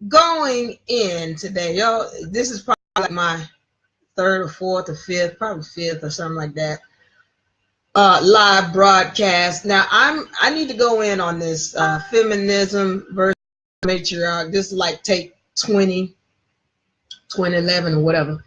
Going in today, y'all. This is probably like my third or fourth or fifth, probably fifth or something like that. Live broadcast. Now I need to go in on this feminism versus matriarch. This is like take 2011 or whatever.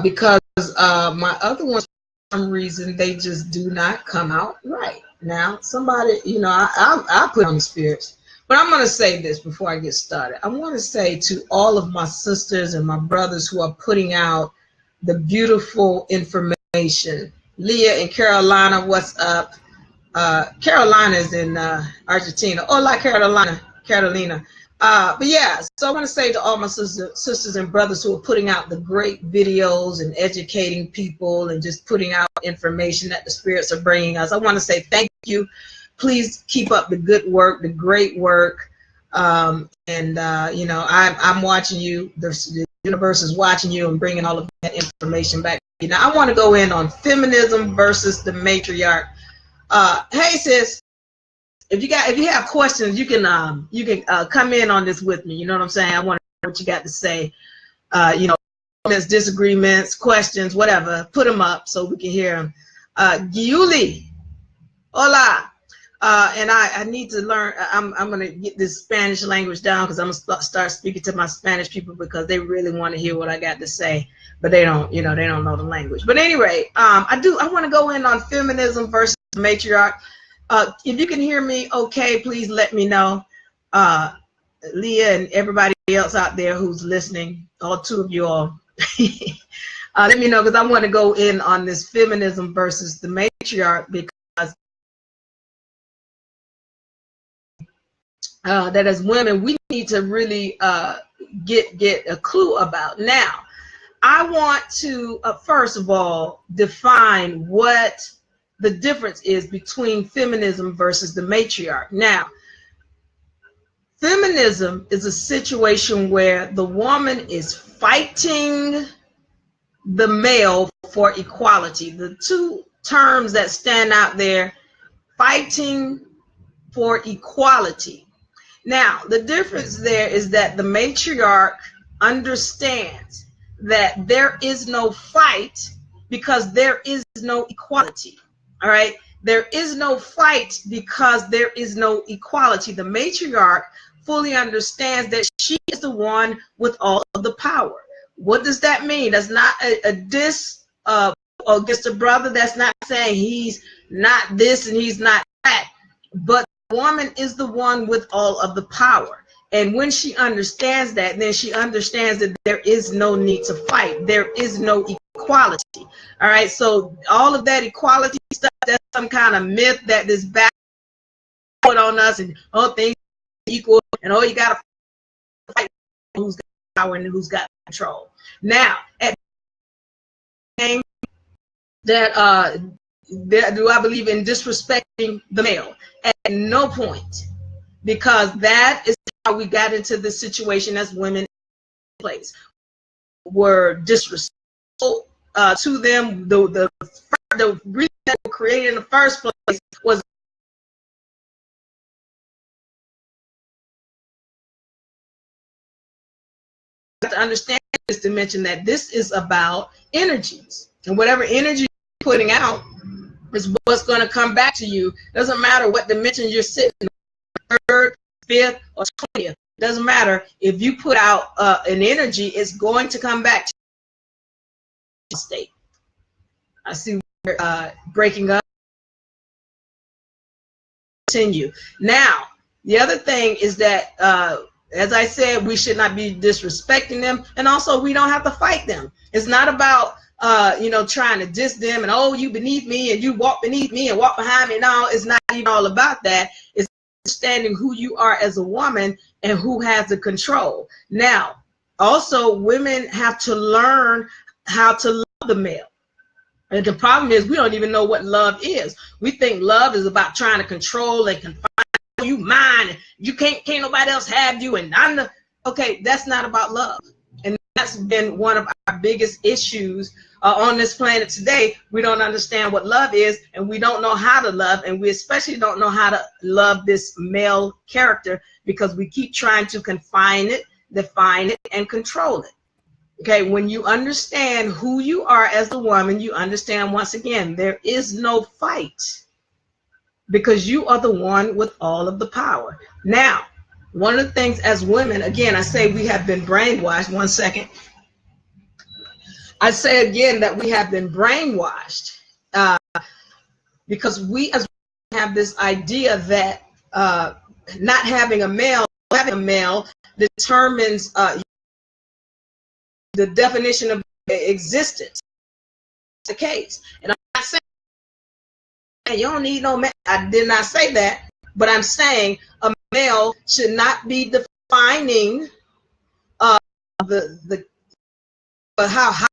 Because my other ones, for some reason, they just do not come out right. Now, somebody, I put on the spirits. But I'm going to say this before I get started. I want to say to all of my sisters and my brothers who are putting out the beautiful information. Leah in Carolina, what's up? Carolina is in Argentina. Hola, Carolina. But yeah, so I want to say to all my sisters and brothers who are putting out the great videos and educating people and just putting out information that the spirits are bringing us, I want to say thank you. Please keep up the good work, the great work. I'm watching you. The universe is watching you and bringing all of that information back. Now, I want to go in on feminism versus the matriarch. Hey, sis. If you have questions, you can come in on this with me. You know what I'm saying? I want to know what you got to say. Comments, disagreements, questions, whatever. Put them up so we can hear them. Giuli, hola. And I need to learn. I'm going to get this Spanish language down because I'm going to start speaking to my Spanish people because they really want to hear what I got to say, but they don't know the language. But anyway, I want to go in on feminism versus matriarch. If you can hear me okay, please let me know. Leah and everybody else out there who's listening, all two of you all, let me know because I want to go in on this feminism versus the matriarch because that as women, we need to really get a clue about. Now, I want to, first of all, define what the difference is between feminism versus the matriarch. Now, feminism is a situation where the woman is fighting the male for equality. The two terms that stand out there, fighting for equality. Now, the difference there is that the matriarch understands that there is no fight because there is no equality. All right, there is no fight because there is no equality. The matriarch fully understands that she is the one with all of the power. What does that mean? That's not a diss against a brother. That's not saying he's not this and he's not that. But the woman is the one with all of the power. And when she understands that, then she understands that there is no need to fight. There is no equality. All right, so all of that equality stuff, that's some kind of myth that this back put on us, and things are equal, and you got to fight who's got power and who's got control. Now, at the that do I believe in disrespecting the male? At no point, because that is how we got into the situation as women in place. Were disrespectful to them. The reason that were created in the first place was to understand this dimension that this is about energies, and whatever energy you're putting out is what's going to come back to you. Doesn't matter what dimension you're sitting in, third, fifth, or 20th. Doesn't matter. If you put out an energy, it's going to come back to the state. I see we're breaking up. Continue. Now, the other thing is that, as I said, we should not be disrespecting them, and also we don't have to fight them. It's not about trying to diss them and you beneath me and you walk beneath me and walk behind me. No, it's not even all about that. It's understanding who you are as a woman and who has the control. Now, also, women have to learn how to love the male. And the problem is we don't even know what love is. We think love is about trying to control and confine you, mine. You can't nobody else have you, and I'm the okay. That's not about love, and that's been one of our biggest issues on this planet today. We don't understand what love is, and we don't know how to love, and we especially don't know how to love this male character because we keep trying to confine it, define it, and control it. Okay, when you understand who you are as the woman, you understand once again, there is no fight because you are the one with all of the power. Now, one of the things as women, again, I say we have been brainwashed. One second. I say again that we have been brainwashed because we as women have this idea that not having a male, having a male determines the definition of existence. The case, and I'm not saying you don't need no man. I did not say that, but I'm saying a male should not be defining the how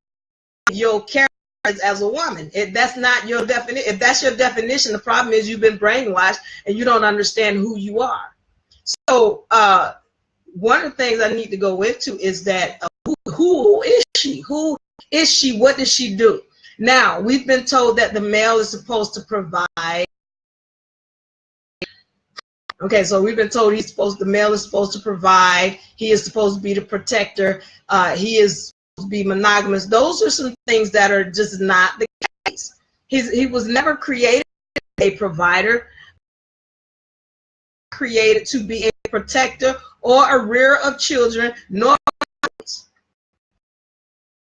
your character is as a woman. If that's not your definition, if that's your definition, the problem is you've been brainwashed and you don't understand who you are. So one of the things I need to go into is that who is she? Who is she? What does she do? Now, we've been told that the male is supposed to provide. Okay, so we've been told the male is supposed to provide. He is supposed to be the protector. He is supposed to be monogamous. Those are some things that are just not the case. He was never created a provider, created to be a protector or a rearer of children, nor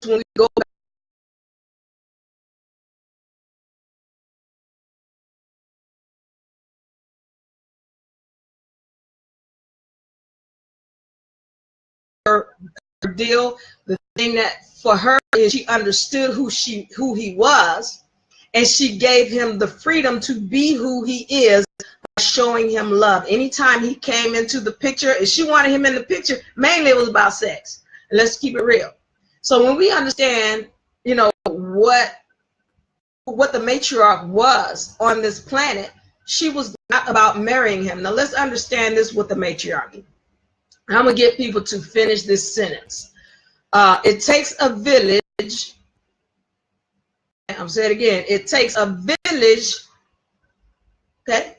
when we go back her deal, the thing that for her is she understood who he was, and she gave him the freedom to be who he is by showing him love. Anytime he came into the picture, if she wanted him in the picture, mainly it was about sex. And let's keep it real. So when we understand, you know, what the matriarch was on this planet, she was not about marrying him. Now let's understand this with the matriarchy. I'm gonna get people to finish this sentence. It takes a village. I'm saying it again. It takes a village. Okay.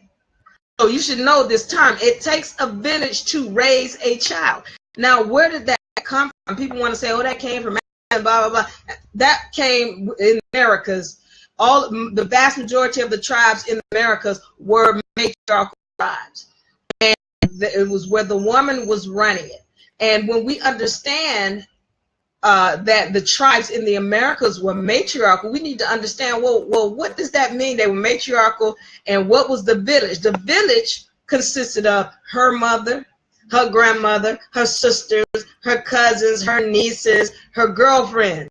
So you should know this term. It takes a village to raise a child. Now, where did that come from? People want to say, "Oh, that came from blah blah blah." That came in the Americas. The vast majority of the tribes in the Americas were matriarchal tribes. It was where the woman was running it. And when we understand that the tribes in the Americas were matriarchal, we need to understand, well, what does that mean? They were matriarchal, and what was the village? The village consisted of her mother, her grandmother, her sisters, her cousins, her nieces, her girlfriends.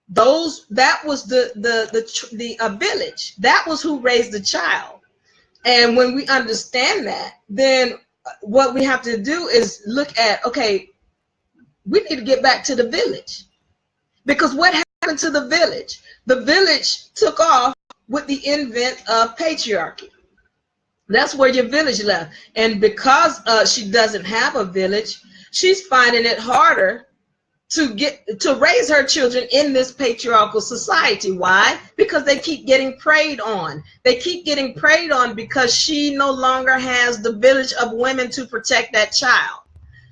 That was the village. That was who raised the child. And when we understand that, then what we have to do is look at, okay, we need to get back to the village. Because what happened to the village? The village took off with the advent of patriarchy. That's where your village left. And because she doesn't have a village, she's finding it harder to raise her children in this patriarchal society. Why? Because they keep getting preyed on. They keep getting preyed on because she no longer has the village of women to protect that child.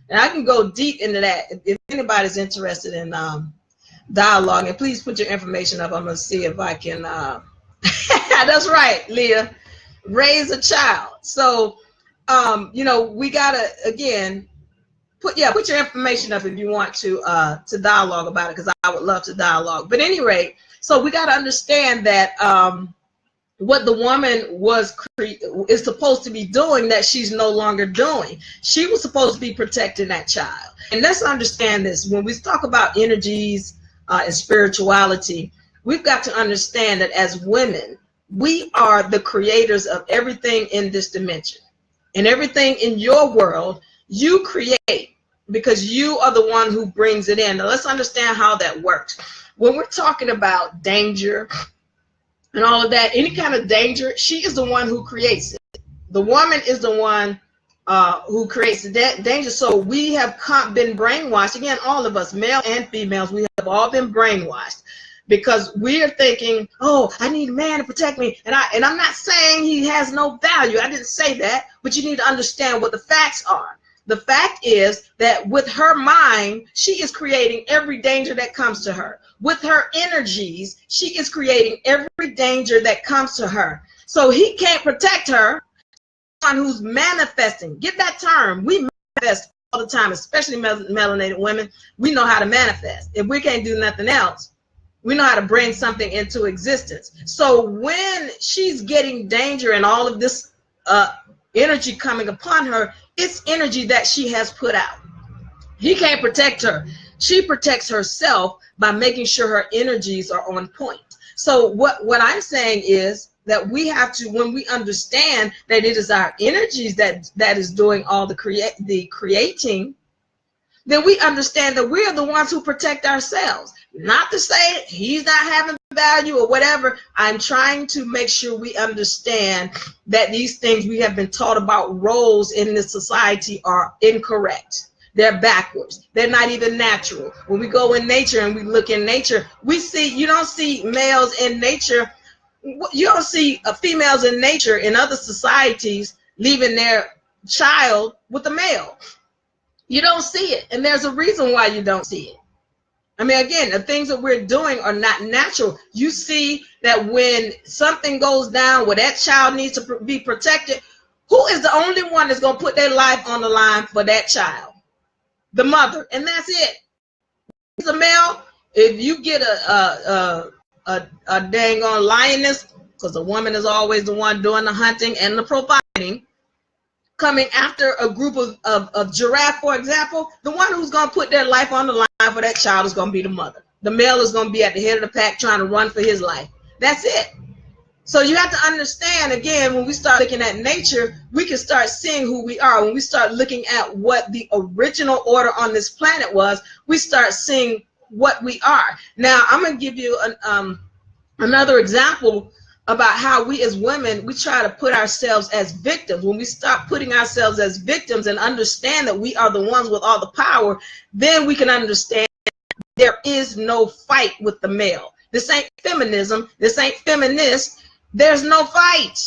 And I can go deep into that if anybody's interested in dialogue. And please put your information up. I'm going to see if I can. That's right, Leah. Raise a child. So, we got to, again, put your information up if you want to dialogue about it, because I would love to dialogue. But anyway, so we got to understand that what the woman is supposed to be doing that she's no longer doing. She was supposed to be protecting that child. And let's understand this. When we talk about energies and spirituality, we've got to understand that as women, we are the creators of everything in this dimension. And everything in your world, you create, because you are the one who brings it in. Now let's understand how that works. When we're talking about danger and all of that, any kind of danger, she is the one who creates it. The woman is the one who creates the danger. So we have been brainwashed. Again, all of us, male and females, we have all been brainwashed because we're thinking, oh, I need a man to protect me. And I'm not saying he has no value. I didn't say that, but you need to understand what the facts are. The fact is that with her mind, she is creating every danger that comes to her. With her energies, she is creating every danger that comes to her. So he can't protect her. One who's manifesting. Get that term. We manifest all the time, especially melanated women. We know how to manifest. If we can't do nothing else, we know how to bring something into existence. So when she's getting danger and all of this energy coming upon her, it's energy that she has put out. He can't protect her. She protects herself by making sure her energies are on point. So what I'm saying is that we have to, when we understand that it is our energies that is doing all the creating, then we understand that we're the ones who protect ourselves. Not to say he's not having value or whatever. I'm trying to make sure we understand that these things we have been taught about roles in this society are incorrect. They're backwards. They're not even natural. When we go in nature and we look in nature, we see, you don't see males in nature. You don't see females in nature in other societies leaving their child with a male. You don't see it. And there's a reason why you don't see it. I mean, again, the things that we're doing are not natural. You see that when something goes down where that child needs to be protected, who is the only one that's going to put their life on the line for that child? The mother. And that's it. As a male, if you get a dang on lioness, because the woman is always the one doing the hunting and the providing, coming after a group of giraffe, for example, the one who's going to put their life on the line for that child is going to be the mother. The male is going to be at the head of the pack trying to run for his life. That's it. So you have to understand, again, when we start looking at nature, we can start seeing who we are. When we start looking at what the original order on this planet was, we start seeing what we are. Now, I'm going to give you another example about how we as women, we try to put ourselves as victims. When we stop putting ourselves as victims and understand that we are the ones with all the power, then we can understand there is no fight with the male. This ain't feminism. This ain't feminist. There's no fight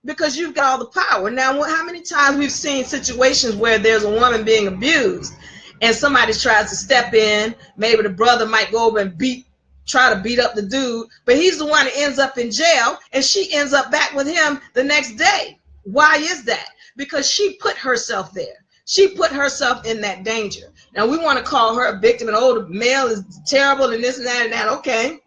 because you've got all the power. Now, how many times we've seen situations where there's a woman being abused and somebody tries to step in, maybe the brother might go over and try to beat up the dude, but he's the one that ends up in jail and she ends up back with him the next day. Why is that? Because she put herself there. She put herself in that danger. Now we want to call her a victim and, oh, the male is terrible and this and that and that. Okay.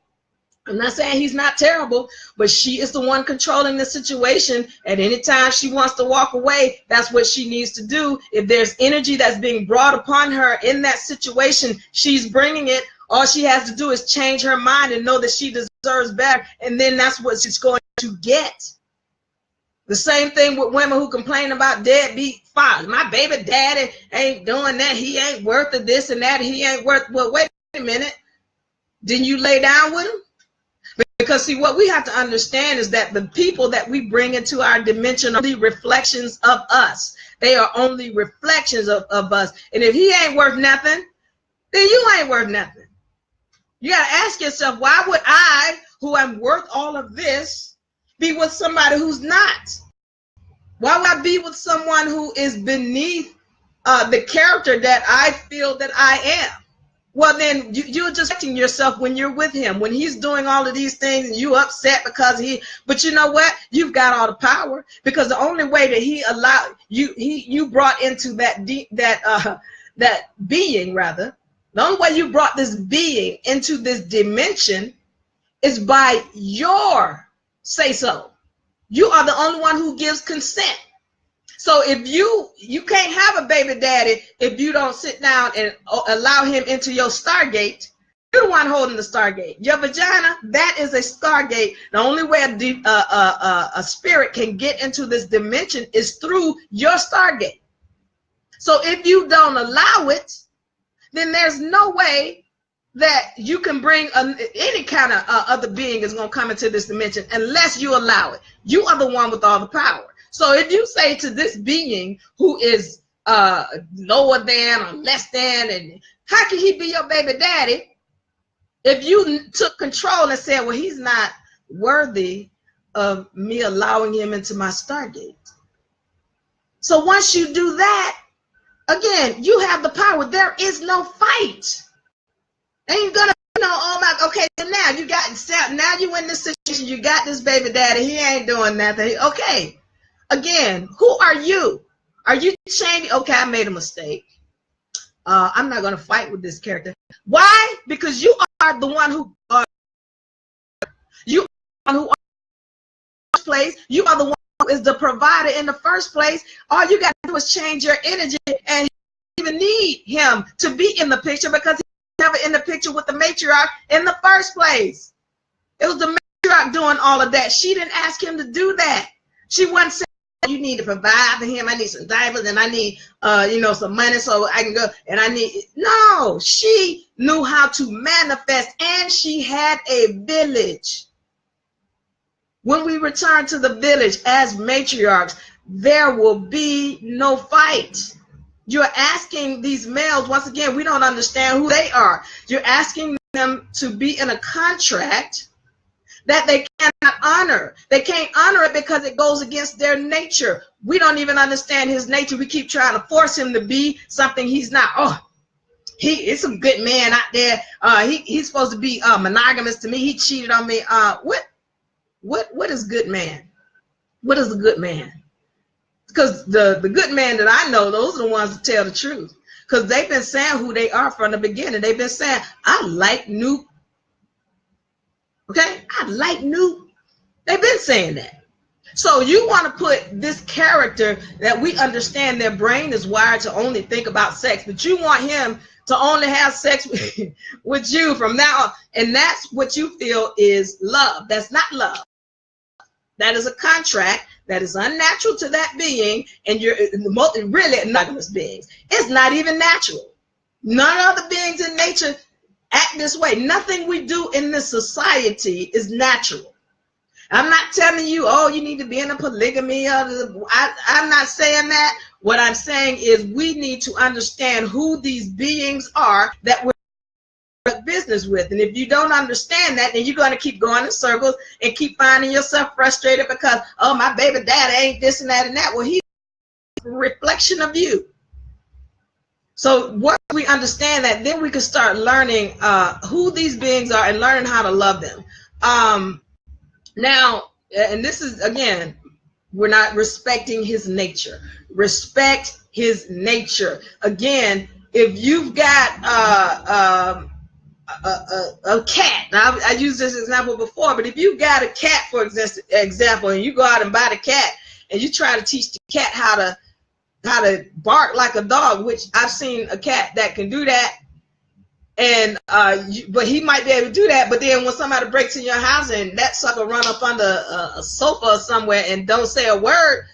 I'm not saying he's not terrible, but she is the one controlling the situation. At any time she wants to walk away, that's what she needs to do. If there's energy that's being brought upon her in that situation, she's bringing it. All she has to do is change her mind and know that she deserves better, and then that's what she's going to get. The same thing with women who complain about deadbeat fathers. My baby daddy ain't doing that. He ain't worth of this and that. He ain't worth. Well, wait a minute. Didn't you lay down with him? Because see, what we have to understand is that the people that we bring into our dimension are only reflections of us. They are only reflections of us. And if he ain't worth nothing, then you ain't worth nothing. You got to ask yourself, why would I, who am worth all of this, be with somebody who's not? Why would I be with someone who is beneath the character that I feel that I am? Well, then you're just protecting yourself when you're with him. When he's doing all of these things and you upset because but you know what? You've got all the power, because the only way that he allowed you brought into that being, rather, the only way you brought this being into this dimension is by your say so. You are the only one who gives consent. So if you can't have a baby daddy if you don't sit down and allow him into your Stargate. You're the one holding the Stargate. Your vagina, that is a Stargate. The only way a spirit can get into this dimension is through your Stargate. So if you don't allow it, then there's no way that you can bring any kind of other being is going to come into this dimension unless you allow it. You are the one with all the power. So if you say to this being who is lower than or less than, and how can he be your baby daddy if you took control and said, well, he's not worthy of me allowing him into my Stargate? So once you do that, again, you have the power. There is no fight. Ain't gonna, oh my, okay, now you got, now you in this situation, you got this baby daddy, he ain't doing nothing. Okay, again, who are you? Are you changing? Okay, I made a mistake. I'm not gonna fight with this character. Why? Because you are the one who you are who are place. You are the one who is the provider in the first place. All you got to do is change your energy, and you don't even need him to be in the picture because he's never in the picture with the matriarch in the first place. It was the matriarch doing all of that. She didn't ask him to do that. She wasn't saying, you need to provide for him. I need some diapers, and I need some money so I can go, and I need, no, she knew how to manifest, and she had a village. When we return to the village as matriarchs, there will be no fight. You're asking these males, once again, we don't understand who they are. You're asking them to be in a contract that they cannot honor. They can't honor it because it goes against their nature. We don't even understand his nature. We keep trying to force him to be something he's not. Oh, he is some good man out there. He's supposed to be monogamous to me. He cheated on me. What is good man? What is a good man? Because the good man that I know, those are the ones that tell the truth. Because they've been saying who they are from the beginning. They've been saying, I like Nuke. Okay? I like Nuke. They've been saying that. So you want to put this character that we understand their brain is wired to only think about sex, but you want him to only have sex with you from now on. And that's what you feel is love. That's not love. That is a contract that is unnatural to that being, and you're really monogamous beings. It's not even natural. None of the beings in nature act this way. Nothing we do in this society is natural. I'm not telling you, oh, you need to be in a polygamy. I'm not saying that. What I'm saying is we need to understand who these beings are that we're business with. And if you don't understand that, then you're going to keep going in circles and keep finding yourself frustrated because, oh, my baby daddy ain't this and that and that. Well, he's a reflection of you. So once we understand that, then we can start learning who these beings are and learning how to love them. Now, and this is, again, we're not respecting his nature. Respect his nature. Again, if you've got a cat, now I used this example before, but if you got a cat, for example, and you go out and buy the cat and you try to teach the cat how to bark like a dog, which I've seen a cat that can do that, and but he might be able to do that, but then when somebody breaks in your house and that sucker run up under a sofa or somewhere and don't say a word,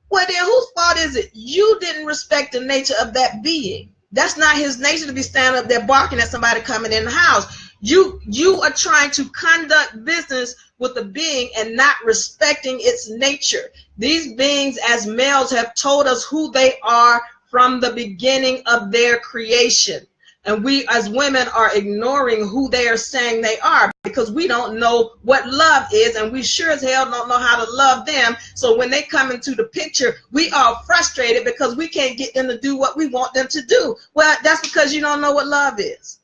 well, then whose fault is it? You didn't respect the nature of that being. That's not his nature to be standing up there barking at somebody coming in the house. You are trying to conduct business with a being and not respecting its nature. These beings as males have told us who they are from the beginning of their creation. And we as women are ignoring who they are saying they are because we don't know what love is, and we sure as hell don't know how to love them. So when they come into the picture, we are frustrated because we can't get them to do what we want them to do. Well, that's because you don't know what love is.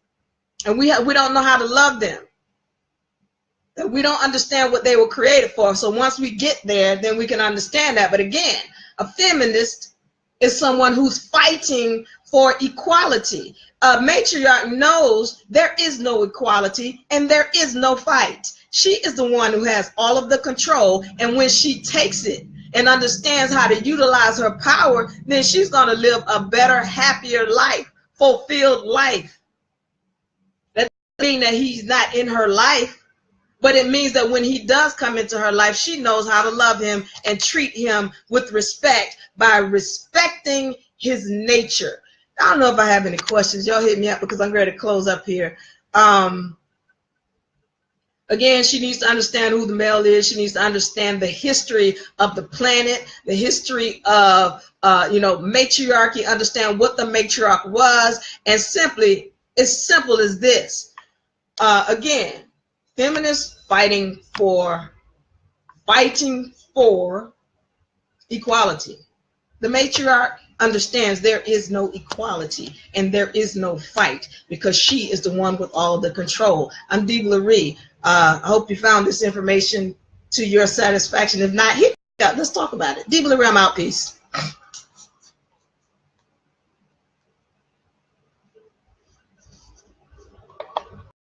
And we don't know how to love them. And we don't understand what they were created for. So once we get there, then we can understand that. But again, a feminist is someone who's fighting for equality. A matriarch knows there is no equality and there is no fight. She is the one who has all of the control, and when she takes it and understands how to utilize her power, then she's going to live a better, happier life, fulfilled life. That doesn't mean that he's not in her life, but it means that when he does come into her life, she knows how to love him and treat him with respect by respecting his nature. I don't know if I have any questions. Y'all hit me up because I'm ready to close up here. Again, she needs to understand who the male is. She needs to understand the history of the planet, the history of, matriarchy, understand what the matriarch was, and simply, as simple as this. Again, feminists fighting for equality. The matriarch understands there is no equality and there is no fight because she is the one with all the control. I'm Dee Laree. I hope you found this information to your satisfaction. If not, hit me up. Let's talk about it. Dee Laree, I'm out. Peace.